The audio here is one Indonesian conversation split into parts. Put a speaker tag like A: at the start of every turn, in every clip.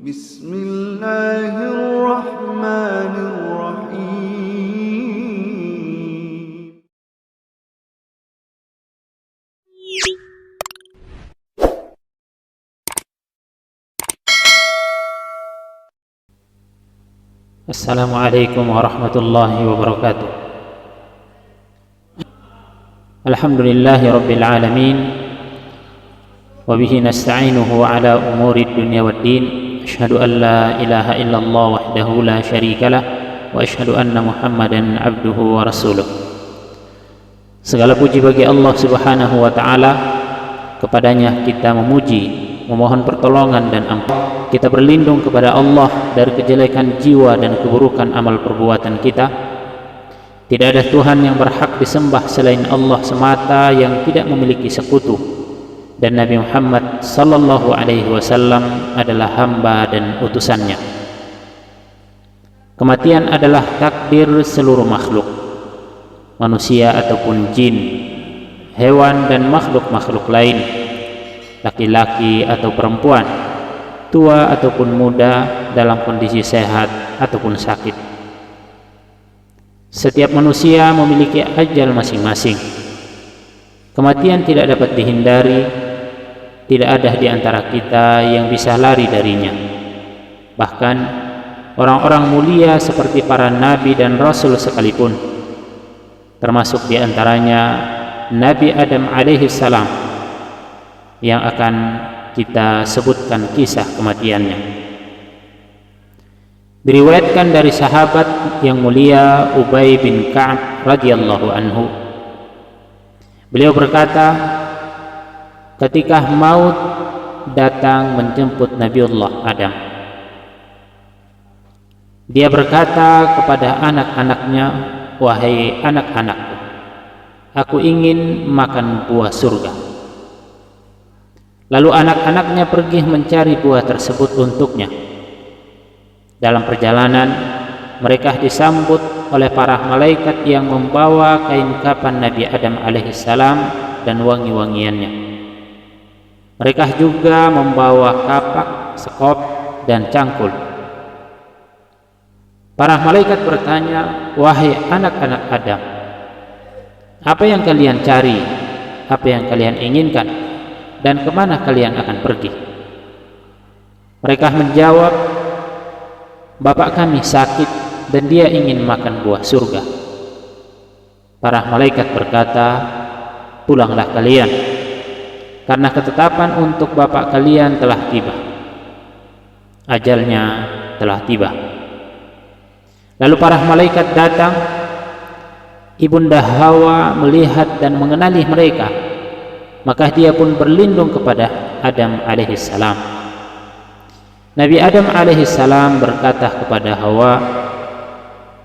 A: Bismillahirrahmanirrahim.
B: Assalamualaikum warahmatullahi wabarakatuh. Alhamdulillahi rabbil alamin, wa bihi nasta'inuhu ala umuri dunya waddin. Asyhadu an la ilaha illallah wahdahu la syarikalah, wa asyhadu anna Muhammadan abduhu wa rasuluh. Segala puji bagi Allah Subhanahu wa taala. Kepadanya kita memuji, memohon pertolongan dan ampun. Kita berlindung kepada Allah dari kejelekan jiwa dan keburukan amal perbuatan kita. Tidak ada Tuhan yang berhak disembah selain Allah semata yang tidak memiliki sekutu. Dan Nabi Muhammad sallallahu alaihi wasallam adalah hamba dan utusannya. Kematian adalah takdir seluruh makhluk, manusia ataupun jin, hewan dan makhluk-makhluk lain, laki-laki atau perempuan, tua ataupun muda, dalam kondisi sehat ataupun sakit. Setiap manusia memiliki ajal masing-masing. Kematian tidak dapat dihindari. Tidak ada di antara kita yang bisa lari darinya. Bahkan orang-orang mulia seperti para nabi dan rasul sekalipun, termasuk di antaranya Nabi Adam alaihi salam, yang akan kita sebutkan kisah kematiannya. Diriwayatkan dari sahabat yang mulia Ubay bin Ka'ab radhiyallahu anhu. Beliau berkata, ketika maut datang menjemput Nabiullah Adam, dia berkata kepada anak-anaknya, "Wahai anak-anakku, aku ingin makan buah surga." Lalu anak-anaknya pergi mencari buah tersebut untuknya. Dalam perjalanan, mereka disambut oleh para malaikat yang membawa kain kafan Nabi Adam alaihissalam dan wangi-wangiannya. Mereka juga membawa kapak, sekop, dan cangkul. Para malaikat bertanya, "Wahai anak-anak Adam, apa yang kalian cari? Apa yang kalian inginkan? Dan kemana kalian akan pergi?" Mereka menjawab, "Bapak kami sakit dan dia ingin makan buah surga." Para malaikat berkata, "Pulanglah kalian, karena ketetapan untuk bapak kalian telah tiba. Ajalnya telah tiba." Lalu para malaikat datang. Ibunda Hawa melihat dan mengenali mereka, maka dia pun berlindung kepada Adam alaihissalam. Nabi Adam alaihissalam berkata kepada Hawa,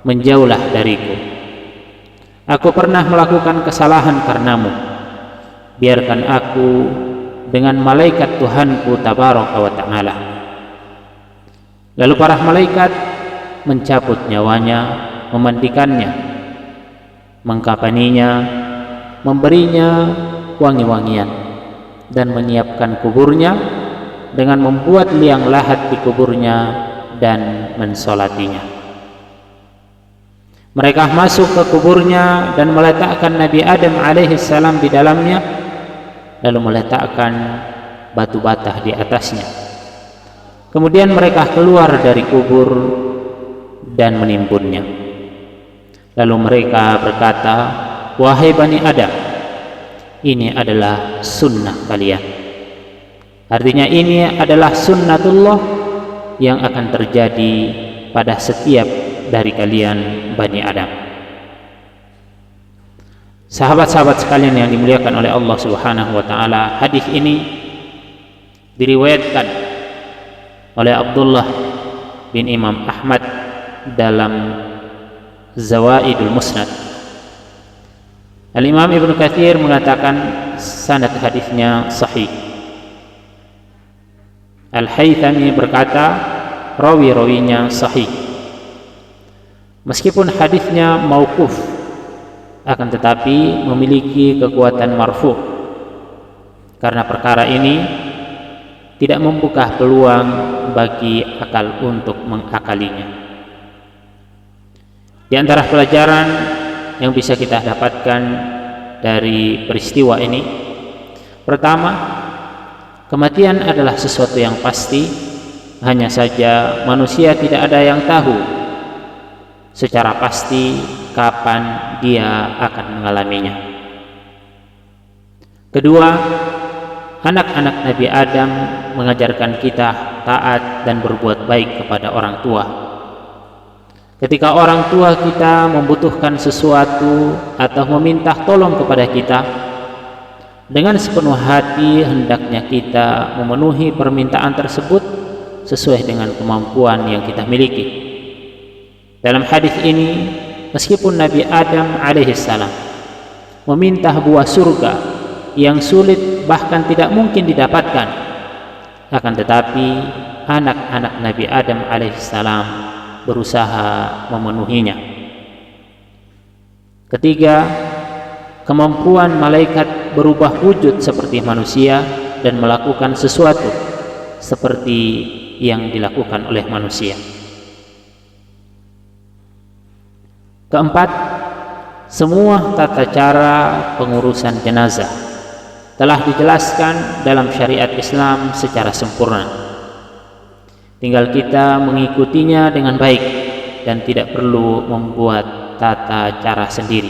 B: "Menjauhlah dariku. Aku pernah melakukan kesalahan karenamu. Biarkan aku dengan malaikat Tuhanku tabaraka wa ta'ala." Lalu para malaikat mencabut nyawanya, memandikannya, mengkafaninya, memberinya wangi-wangian, dan menyiapkan kuburnya dengan membuat liang lahat di kuburnya dan mensolatinya. Mereka masuk ke kuburnya dan meletakkan Nabi Adam alaihissalam di dalamnya, lalu meletakkan batu bata di atasnya. Kemudian mereka keluar dari kubur dan menimbunnya. Lalu mereka berkata, "Wahai Bani Adam, ini adalah sunnah kalian." Artinya ini adalah sunnatullah yang akan terjadi pada setiap dari kalian Bani Adam. Sahabat-sahabat sekalian yang dimuliakan oleh Allah Subhanahu wa taala, hadis ini diriwayatkan oleh Abdullah bin Imam Ahmad dalam Zawaidul Musnad. Al-Imam Ibnu Katsir mengatakan sanad hadisnya sahih. Al-Haythami berkata rawi-rawinya sahih. Meskipun hadisnya mauquf, akan tetapi memiliki kekuatan marfu. Karena perkara ini tidak membuka peluang bagi akal untuk mengakalinya. Di antara pelajaran yang bisa kita dapatkan dari peristiwa ini, pertama, kematian adalah sesuatu yang pasti, hanya saja manusia tidak ada yang tahu secara pasti kapan dia akan mengalaminya. Kedua, anak-anak Nabi Adam mengajarkan kita taat dan berbuat baik kepada orang tua. Ketika orang tua kita membutuhkan sesuatu atau meminta tolong kepada kita, dengan sepenuh hati hendaknya kita memenuhi permintaan tersebut sesuai dengan kemampuan yang kita miliki. Dalam hadis ini, meskipun Nabi Adam alaihissalam meminta buah surga yang sulit bahkan tidak mungkin didapatkan, akan tetapi anak-anak Nabi Adam alaihissalam berusaha memenuhinya. Ketiga, kemampuan malaikat berubah wujud seperti manusia dan melakukan sesuatu seperti yang dilakukan oleh manusia. Keempat, semua tata cara pengurusan jenazah telah dijelaskan dalam syariat Islam secara sempurna. Tinggal kita mengikutinya dengan baik dan tidak perlu membuat tata cara sendiri.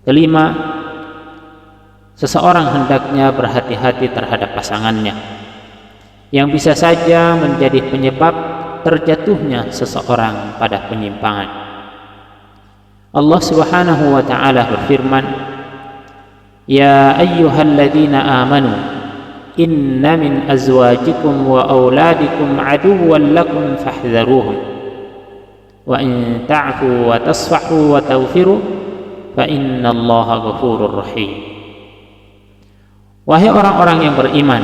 B: Kelima, seseorang hendaknya berhati-hati terhadap pasangannya, yang bisa saja menjadi penyebab terjatuhnya seseorang pada penyimpangan. Allah Subhanahu wa taala berfirman, "Ya ayyuhalladzina amanu inna min azwajikum wa auladikum aduwwan lakum fahdharuhum wa in ta'fu wa tasfahu wa taghfiru fa innallaha ghafurur rahim." Wahai orang-orang yang beriman,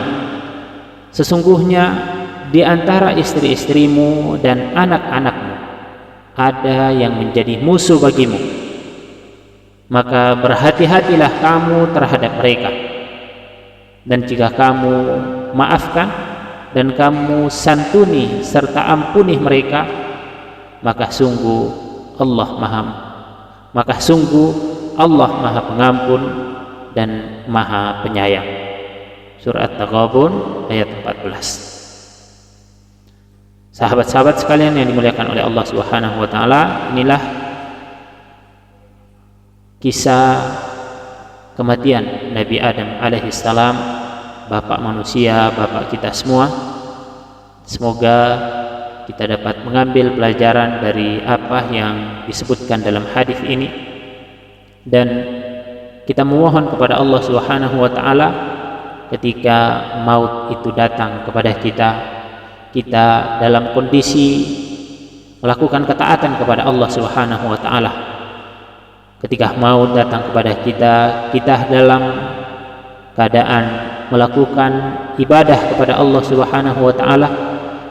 B: sesungguhnya di antara istri-istrimu dan anak-anakmu ada yang menjadi musuh bagimu, maka berhati-hatilah kamu terhadap mereka. Dan jika kamu maafkan dan kamu santuni serta ampuni mereka, maka sungguh Allah Maha Pengampun dan Maha Penyayang. Surat At-Taghabun ayat 14. Sahabat-sahabat sekalian yang dimuliakan oleh Allah Subhanahu wa taala, inilah kisah kematian Nabi Adam alaihissalam, bapak manusia, bapak kita semua. Semoga kita dapat mengambil pelajaran dari apa yang disebutkan dalam hadis ini, dan kita memohon kepada Allah Subhanahu wa taala ketika maut itu datang kepada kita dalam kondisi melakukan ketaatan kepada Allah Subhanahu wa taala. Ketika maut datang kepada kita dalam keadaan melakukan ibadah kepada Allah Subhanahu wa taala,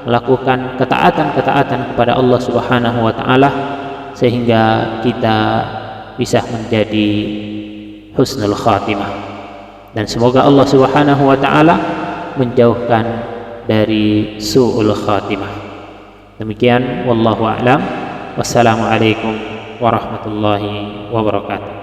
B: melakukan ketaatan kepada Allah Subhanahu wa taala, sehingga kita bisa menjadi husnul khatimah. Dan semoga Allah Subhanahu wa taala menjauhkan dari su'ul khatimah. Demikian, wallahu a'lam. Wassalamualaikum warahmatullahi wabarakatuh.